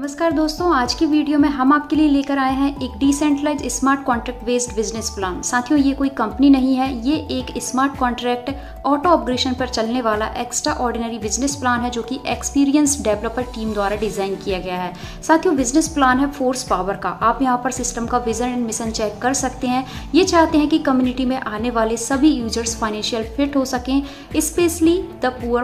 नमस्कार दोस्तों, आज की वीडियो में हम आपके लिए लेकर आए हैं एक decentralised smart contract based business plan. साथियों, ये कोई कंपनी नहीं है, ये एक स्मार्ट कॉन्ट्रैक्ट ऑटो अपग्रेडेशन पर चलने वाला एक्स्ट्रा ऑर्डिनरी बिजनेस प्लान है जो कि एक्सपीरियंस डेवलपर टीम द्वारा डिजाइन किया गया है। साथियों, बिजनेस प्लान है फोर्स पावर का। आप यहाँ पर सिस्टम का विजन एंड मिशन चेक कर सकते हैं। ये चाहते हैं कि कम्युनिटी में आने वाले सभी यूजर्स फाइनेंशियल फिट हो सकें, स्पेशली द पुअर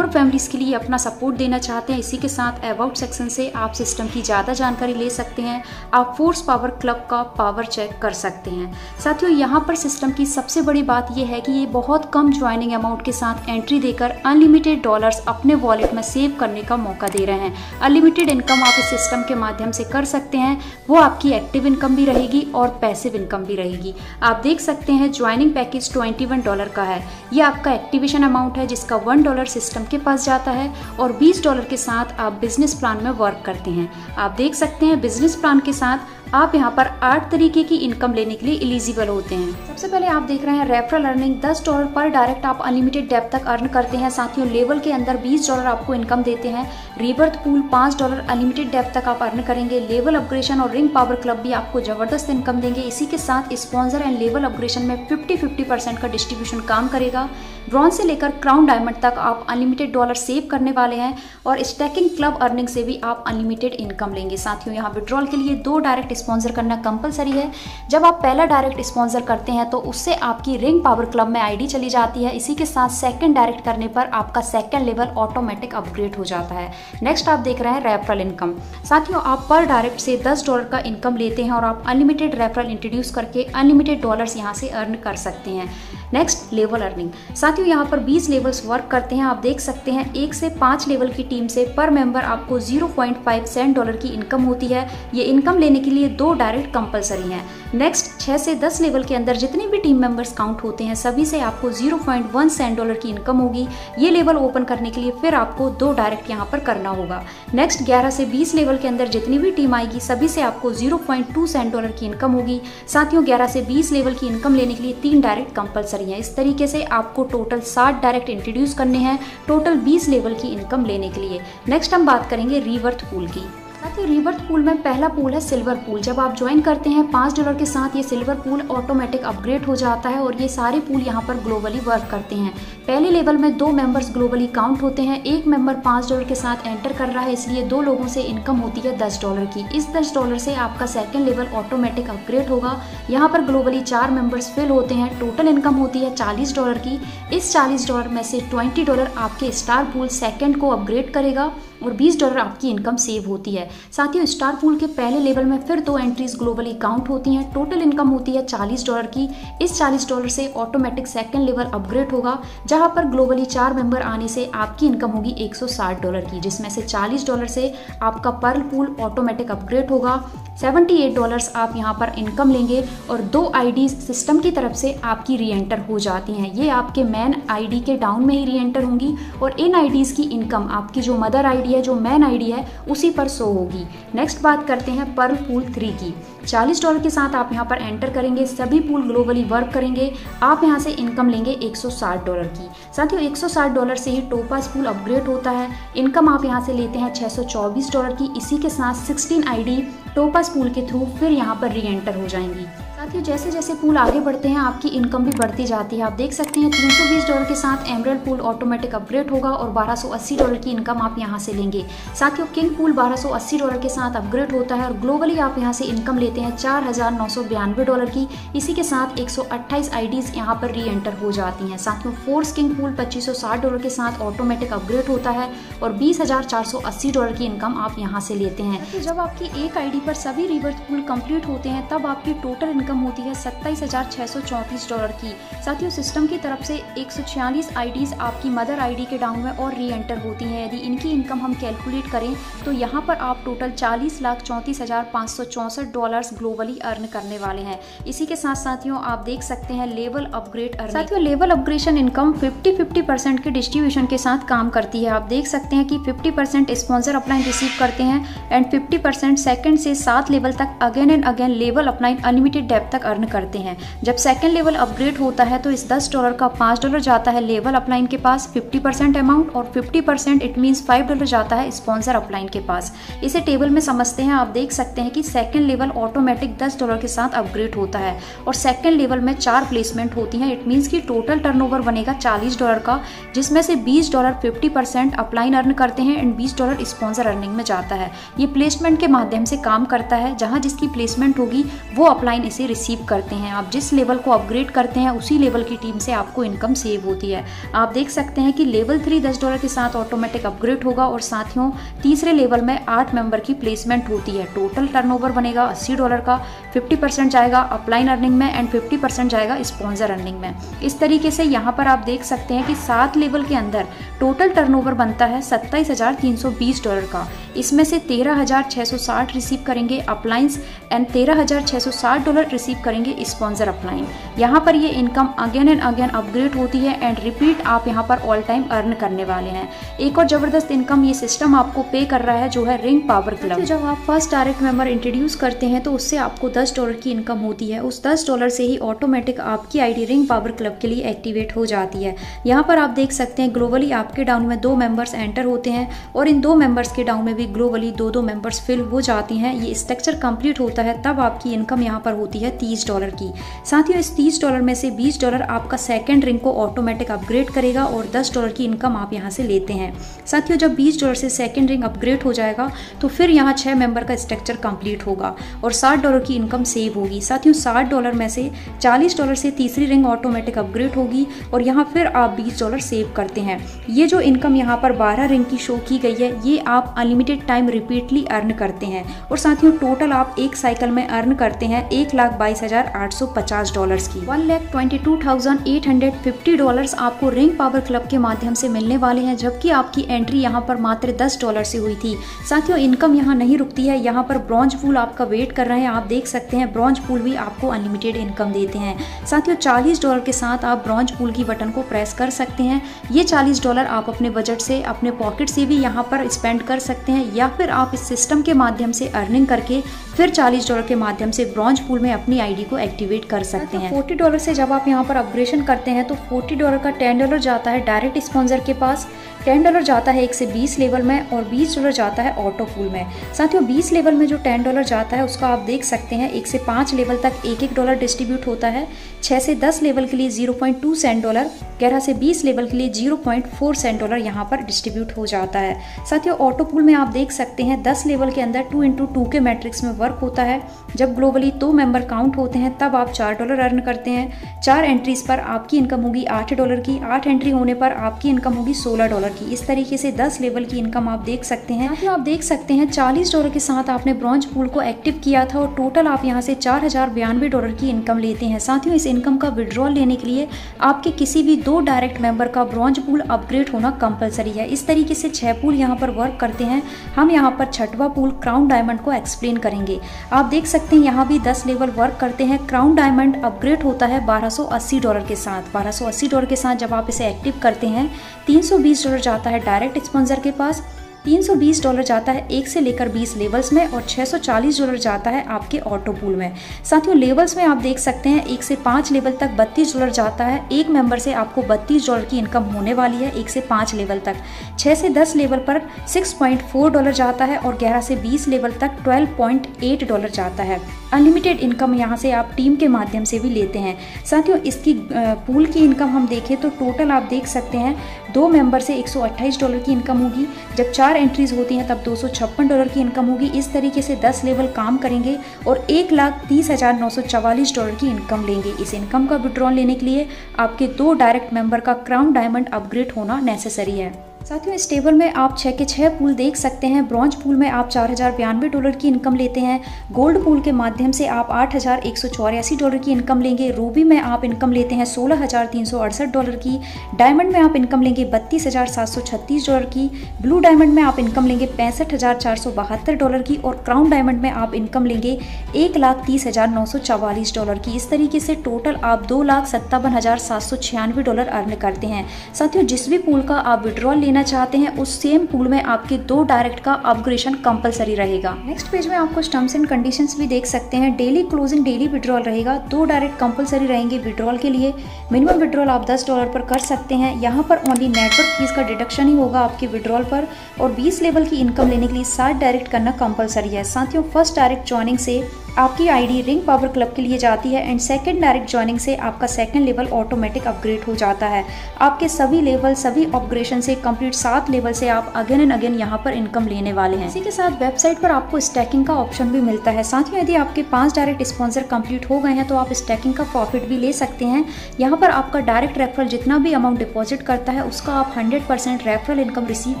फैमिलीज के लिए अपना सपोर्ट देना चाहते हैं। इसी के साथ अबाउट सेक्शन से आप सिस्टम की ज़्यादा जानकारी ले सकते हैं। आप फोर्स पावर क्लब का पावर चेक कर सकते हैं। साथियों, यहाँ पर सिस्टम की सबसे बड़ी बात यह है कि ये बहुत कम ज्वाइनिंग अमाउंट के साथ एंट्री देकर अनलिमिटेड डॉलर्स अपने वॉलेट में सेव करने का मौका दे रहे हैं। अनलिमिटेड इनकम आप इस सिस्टम के माध्यम से कर सकते हैं। वो आपकी एक्टिव इनकम भी रहेगी और पैसिव इनकम भी रहेगी। आप देख सकते हैं ज्वाइनिंग पैकेज $21 का है। ये आपका एक्टिवेशन अमाउंट है जिसका $1 सिस्टम के पास जाता है और $20 के साथ आप बिजनेस प्लान में वर्क करते हैं। आप देख सकते हैं बिजनेस प्लान के साथ आप यहाँ पर 8 तरीके की इनकम लेने के लिए एलिजिबल होते हैं। सबसे पहले आप देख रहे हैं रेफरल अर्निंग। $10 पर डायरेक्ट आप अनलिमिटेड डेप्थ तक अर्न करते हैं। साथियों, लेवल के अंदर $20 आपको इनकम देते हैं। रीबर्थ पूल $5 अनलिमिटेड डेप्थ तक आप अर्न करेंगे। लेवल अपग्रेडेशन और रिंग पावर क्लब भी आपको जबरदस्त इनकम देंगे। इसी के साथ स्पॉन्सर एंड लेवल अपग्रेडेशन में 50-50% का डिस्ट्रीब्यूशन काम करेगा। ब्रॉन्ज से लेकर क्राउन डायमंड तक आप अनलिमिटेड डॉलर सेव करने वाले हैं और स्टैकिंग क्लब अर्निंग से भी आप अनलिमिटेड इनकम लेंगे। साथियों, यहाँ विड्रॉल के लिए 2 डायरेक्ट स्पॉन्सर करना कंपलसरी है। जब आप पहला डायरेक्ट स्पॉन्सर करते हैं तो उससे आपकी रिंग पावर क्लब में आईडी चली जाती है। इसी के साथ सेकंड डायरेक्ट करने पर आपका सेकंड लेवल ऑटोमेटिक अपग्रेड हो जाता है। नेक्स्ट आप देख रहे हैं रेफरल इनकम। साथियों, आप पर डायरेक्ट से $10 का इनकम लेते हैं और आप अनलिमिटेड रेफरल इंट्रोड्यूस करके अनलिमिटेड डॉलर्स यहाँ से अर्न कर सकते हैं। Next level earning. साथियों, यहाँ पर 20 लेवल्स वर्क करते हैं। आप देख सकते हैं 1 से 5 लेवल की टीम से पर मेंबर आपको $0.5 की इनकम होती है। ये इनकम लेने के लिए 2 डायरेक्ट कंपलसरी हैं। नेक्स्ट 6 से 10 लेवल के अंदर जितने भी टीम मेंबर्स काउंट होते हैं सभी से आपको $0.1 की इनकम होगी। ये लेवल ओपन करने के लिए फिर आपको 2 डायरेक्ट यहाँ पर करना होगा। नेक्स्ट 11 से 20 लेवल के अंदर जितनी भी टीम आएगी सभी से आपको $0.2 की इनकम होगी। साथियों, 11 से 20 लेवल की इनकम लेने के लिए 3 डायरेक्ट कंपलसरी है। इस तरीके से आपको टोटल 60 डायरेक्ट इंट्रोड्यूस करने हैं टोटल 20 लेवल की इनकम लेने के लिए। नेक्स्ट हम बात करेंगे रीबर्थ पूल की। साथियों, रीबर्थ पूल में पहला पूल है सिल्वर पूल। जब आप ज्वाइन करते हैं $5 के साथ ये सिल्वर पूल ऑटोमेटिक अपग्रेड हो जाता है और ये सारे पूल यहाँ पर ग्लोबली वर्क करते हैं। पहले लेवल में 2 मेंबर्स ग्लोबली काउंट होते हैं। एक मेंबर $5 के साथ एंटर कर रहा है, इसलिए 2 लोगों से इनकम होती है $10 की। इस $10 से आपका सेकंड लेवल ऑटोमेटिक अपग्रेड होगा। यहाँ पर ग्लोबली 4 मेंबर्स फिल होते हैं। टोटल इनकम होती है $40 की। इस $40 में से $20 आपके स्टार पूल सेकंड को अपग्रेड करेगा और $20 आपकी इनकम सेव होती है। साथियों, स्टार पूल के पहले लेवल में फिर 2 एंट्रीज ग्लोबली काउंट होती हैं। टोटल इनकम होती है $40 की। इस $40 से ऑटोमेटिक सेकंड लेवल अपग्रेड होगा जहां पर ग्लोबली 4 मेंबर आने से आपकी इनकम होगी $160 की, जिसमें से $40 से आपका पर्ल पूल ऑटोमेटिक अपग्रेड होगा। $78 आप यहाँ पर इनकम लेंगे और 2 आईडी सिस्टम की तरफ से आपकी री एंटर हो जाती हैं। ये आपके मैन आईडी के डाउन में ही री एंटर होंगी और इन आईडीज की इनकम आपकी जो मदर आईडी है, जो मैन आईडी है, उसी पर शो होगी। नेक्स्ट बात करते हैं पर्ल पूल 3 की। $40 के साथ आप यहाँ पर एंटर करेंगे। सभी पूल ग्लोबली वर्क करेंगे। आप यहाँ से इनकम लेंगे $160 की। साथियों, $160 से ही टोपास पूल अपग्रेड होता है। इनकम आप यहाँ से लेते हैं $624 की। इसी के साथ 16 आईडी टोपास पूल के थ्रू फिर यहाँ पर री एंटर हो जाएंगी। साथियों, जैसे जैसे पूल आगे बढ़ते हैं आपकी इनकम भी बढ़ती जाती है। आप देख सकते हैं $320 के साथ एमरल्ड पूल ऑटोमेटिक अपग्रेड होगा और $1280 की इनकम आप यहाँ से लेंगे। साथियों, किंग पूल $1280 के साथ अपग्रेड होता है और ग्लोबली आप यहाँ से इनकम लेते हैं $4992 की। इसी के साथ 128 आईडीज यहाँ पर री एंटर हो जाती हैं। साथियों, फोर्स किंग पूल $2560 के साथ ऑटोमेटिक अपग्रेड होता है और $20,480 की इनकम आप यहाँ से लेते हैं। तो जब आपकी एक आईडी पर सभी रिवर्स पूल कंप्लीट होते हैं तब आपकी टोटल इनकम होती है $27,634 की। साथियों, सिस्टम की तरफ से 146 आईडीज आपकी मदर आईडी के डाउन में और री एंटर होती हैं। यदि इनकी इनकम हम कैलकुलेट करें तो यहाँ पर आप टोटल $40,34,564 ग्लोबली अर्न करने वाले हैं। इसी के साथ साथियों, आप देख सकते हैं लेवल अपग्रेड अर्निंग। साथियों, लेवल अपग्रेडेशन इनकम 50-50% के डिस्ट्रीब्यूशन के साथ काम करती है। आप देख सकते हैं कि 50% स्पॉन्सर अपलाइन रिसीव करते हैं एंड 50% सेकंड से 7 लेवल तक again and again level upline unlimited depth depth तक अर्न करते हैं। जब सेकंड लेवल अपग्रेड होता है तो इस $10 का $5 जाता है लेवल अपलाइन के पास 50% अमाउंट, और 50% इट मीन्स $5 जाता है स्पॉन्सर अपलाइन के पास। इसे टेबल में समझते हैं। आप देख सकते हैं कि सेकंड लेवल ऑटोमेटिक $10 के साथ अपग्रेड होता है और सेकंड लेवल में 4 प्लेसमेंट होती हैं। इट मीन्स कि टोटल टर्नओवर बनेगा $40 का, जिसमें से $20 50% अपलाइन अर्न करते हैं एंड $20 स्पॉन्सर अर्निंग में जाता है। ये प्लेसमेंट के माध्यम से काम करता है। जहां जिसकी प्लेसमेंट होगी वो अपलाइन इसे रिसीव करते हैं। आप जिस लेवल को अपग्रेड करते हैं उसी लेवल की टीम से आपको इनकम सेव होती है। आप देख सकते हैं कि लेवल 3 $10 के साथ ऑटोमेटिक अपग्रेड होगा और साथियों तीसरे लेवल में 8 मेंबर की प्लेसमेंट होती है। टोटल टर्नओवर बनेगा $80 का, 50% जाएगा अपलाइन अर्निंग में एंड 50% जाएगा स्पॉन्सर अर्निंग में। इस तरीके से यहाँ पर आप देख सकते हैं कि 7 लेवल के अंदर टोटल टर्नओवर बनता है $27,320 का। इसमें से $13,660 रिसीव करेंगे अपलाइंस एंड $13,660 रिसीव करेंगे स्पॉन्सर अपलाइन। यहाँ पर ये income again and again upgrade होती है एंड रिपीट आप यहाँ पर ऑल टाइम अर्न करने वाले हैं। एक और जबरदस्त इनकम ये सिस्टम आपको पे कर रहा है जो है रिंग पावर क्लब। तो जब आप फर्स्ट डायरेक्ट मेंबर इंट्रोड्यूस करते हैं तो उससे आपको $10 की इनकम होती है। उस $10 से ही ऑटोमेटिक आपकी आईडी रिंग पावर क्लब के लिए एक्टिवेट हो जाती है। यहाँ पर आप देख सकते हैं ग्लोबली आपके डाउन में 2 मेंबर्स एंटर होते हैं और इन 2 मेंबर्स के डाउन में भी ग्लोबली 2 मेंबर्स फिल हो जाती हैं। ये स्ट्रक्चर कंप्लीट होता है तब आपकी इनकम यहाँ पर होती है $30 की। साथियों इस $30 में से $20 आपका सेकंड रिंग को ऑटोमेटिक अपग्रेड करेगा और $10 की इनकम आप यहाँ से लेते हैं। साथियों जब $20 से सेकंड रिंग अपग्रेड हो जाएगा तो फिर यहाँ 6 मेंबर का स्ट्रक्चर कंप्लीट होगा और $60 की इनकम सेव होगी। साथियों $60 में से $40 से तीसरी रिंग ऑटोमेटिक अपग्रेड होगी और यहाँ फिर आप $20 सेव करते हैं। ये जो इनकम यहाँ पर 12 रिंग की शो की गई है ये आप अनलिमिटेड टाइम रिपीटली अर्न करते हैं और साथियों टोटल आप एक साइकिल में अर्न करते हैं $1,22,850 की। $1,22,850 आपको रिंग पावर क्लब के माध्यम से मिलने वाले हैं, जबकि आपकी एंट्री यहाँ पर मात्र $10 से हुई थी। साथियों इनकम यहाँ नहीं रुकती है, यहाँ पर ब्रॉन्ज पूल आपका वेट कर रहे हैं। आप देख सकते हैं ब्रॉन्ज पूल भी आपको अनलिमिटेड इनकम देते हैं। साथियों $40 के साथ आप ब्रॉन्ज पूल की बटन को प्रेस कर सकते हैं। ये $40 आप अपने बजट से अपने पॉकेट से भी यहाँ पर स्पेंड कर सकते हैं या फिर आप इस सिस्टम के माध्यम से अर्निंग करके फिर $40 के माध्यम से ब्रॉन्ज पूल में अपनी आईडी को एक्टिवेट कर सकते हैं। $40 से जब आप यहाँ पर अपग्रेडेशन करते हैं तो $40 का $10 जाता है डायरेक्ट स्पॉन्सर के पास, $10 जाता है 1 से 20 लेवल में और $20 जाता है ऑटो पूल में। साथियों 20 लेवल में जो $10 जाता है उसका आप देख सकते हैं 1 से 5 लेवल तक $1 डिस्ट्रीब्यूट होता है, 6 से 10 लेवल के लिए 0.2 सेंट डॉलर, 11 से 20 लेवल के लिए 0.4 सेंट डॉलर यहाँ पर डिस्ट्रीब्यूट हो जाता है। साथियों ऑटो पूल में आप देख सकते हैं 10 लेवल के अंदर 2x2 के मैट्रिक्स में वर्क होता है। जब ग्लोबली 2 मेंबर काउंट होते हैं तब आप $4 अर्न करते हैं। 4 एंट्रीज पर आपकी इनकम होगी $8 की, 8 एंट्री होने पर आपकी इनकम होगी $16 की। इस तरीके से 10 लेवल की इनकम आप देख सकते हैं। आप देख सकते हैं $40 के साथ आपने ब्रॉन्ज पूल को एक्टिव किया था और टोटल आप यहाँ से $4,092 की इनकम लेते हैं। साथियों इस इनकम का विड्रॉल लेने के लिए आपके किसी भी 2 डायरेक्ट मेंबर का ब्रॉन्ज पूल अपग्रेड होना कंपलसरी है। इस तरीके से 6 पूल यहाँ पर वर्क करते हैं। हम यहाँ पर 6वां पूल क्राउन डायमंड को एक्सप्लेन करेंगे। आप देख सकते हैं यहाँ भी 10 लेवल वर्क करते हैं। क्राउन डायमंड अपग्रेड होता है $1280 के साथ। $1280 के साथ जब आप इसे एक्टिव करते हैं $320 जाता है डायरेक्ट स्पॉन्सर के पास, $320 जाता है 1 से लेकर 20 लेवल्स में और $640 जाता है आपके ऑटो पूल में। साथियों लेवल्स में आप देख सकते हैं 1 से 5 लेवल तक $32 जाता है। एक मेंबर से आपको $32 की इनकम होने वाली है 1 से 5 लेवल तक। 6 से 10 लेवल पर $6.4 जाता है और 11 से 20 लेवल तक $12.8 जाता है। अनलिमिटेड इनकम यहाँ से आप टीम के माध्यम से भी लेते हैं। साथियों इसकी पूल की इनकम हम देखें तो टोटल आप देख सकते हैं 2 मेंबर से $128 की इनकम होगी। जब 4 एंट्रीज होती हैं तब $256 की इनकम होगी। इस तरीके से 10 लेवल काम करेंगे और $1,30,944 की इनकम लेंगे। इस इनकम का विड्रॉल लेने के लिए आपके 2 डायरेक्ट मेंबर का क्राउन डायमंड अपग्रेड होना नेसेसरी है। साथियों इस टेबल में आप 6 के 6 पूल देख सकते हैं। ब्रॉन्ज पूल में आप $4,092 की इनकम लेते हैं। गोल्ड पूल के माध्यम से आप $8,184 की इनकम लेंगे। रूबी में आप इनकम लेते हैं $16,368 की। डायमंड में आप इनकम लेंगे $32,736 की। ब्लू डायमंड में आप इनकम लेंगे $65,472 की और क्राउन डायमंड में आप इनकम लेंगे $1,30,944 की। इस तरीके से टोटल आप $2,57,796 अर्न करते हैं। साथियों जिस भी पूल का आप विड्रॉल लेना चाहते हैं उस सेम पूल में आपके 2 डायरेक्ट का अपग्रेडेशन कंपलसरी रहेगा। नेक्स्ट पेज में आपको टर्म्स एंड कंडीशंस भी देख सकते हैं। डेली क्लोजिंग डेली विड्रॉल रहेगा, 2 डायरेक्ट कंपलसरी रहेंगे विड्रॉल के लिए। मिनिमम विड्रॉल आप $10 पर कर सकते हैं। यहाँ पर ओनली नेटवर्क फीस का डिडक्शन ही होगा आपके विड्रॉल पर, और 20 लेवल की इनकम लेने के लिए 60 डायरेक्ट करना कंपलसरी है। साथियों, फर्स्ट डायरेक्ट ज्वाइनिंग से आपकी आईडी रिंग पावर क्लब के लिए जाती है एंड सेकंड डायरेक्ट ज्वाइनिंग से आपका सेकंड लेवल ऑटोमेटिक अपग्रेड हो जाता है। आपके सभी लेवल सभी अपग्रेडेशन से कंप्लीट 7 लेवल से आप अगेन एंड अगेन यहाँ पर इनकम लेने वाले हैं। इसी के साथ वेबसाइट पर आपको स्टैकिंग का ऑप्शन भी मिलता है। साथियों, यदि आपके 5 डायरेक्ट स्पॉन्सर कंप्लीट हो गए हैं तो आप स्टैकिंग का प्रॉफिट भी ले सकते हैं। यहाँ पर आपका डायरेक्ट रेफरल जितना भी अमाउंट डिपॉजिट करता है उसका आप 100% रेफरल इनकम रिसीव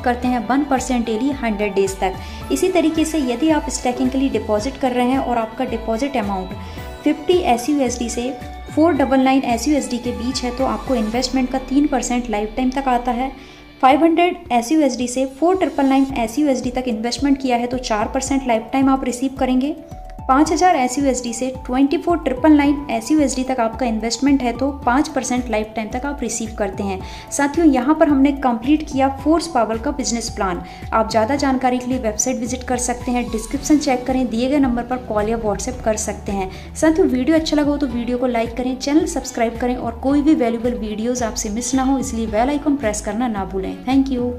करते हैं 1% डेली 100 डेज तक। इसी तरीके से यदि आप स्टैकिंग के लिए डिपॉजिट कर रहे हैं और आपका डिपॉजिट अमाउंट 50 SUSD से 499 SUSD के बीच है तो आपको इन्वेस्टमेंट का 3% लाइफ टाइम तक आता है। 500 SUSD से 4999 SUSD तक इन्वेस्टमेंट किया है तो 4% लाइफ टाइम आप रिसीव करेंगे। 5000 SUSD से 24999 SUSD तक आपका इन्वेस्टमेंट है तो 5% लाइफ टाइम तक आप रिसीव करते हैं। साथियों, यहाँ पर हमने कंप्लीट किया फोर्स पावर का बिजनेस प्लान। आप ज़्यादा जानकारी के लिए वेबसाइट विजिट कर सकते हैं, डिस्क्रिप्शन चेक करें, दिए गए नंबर पर कॉल या व्हाट्सएप कर सकते हैं। साथियों, वीडियो अच्छा लगा हो तो वीडियो को लाइक करें, चैनल सब्सक्राइब करें और कोई भी वैल्यूएबल वीडियोज़ आपसे मिस ना हो इसलिए बेल आइकन प्रेस करना ना भूलें। Thank you.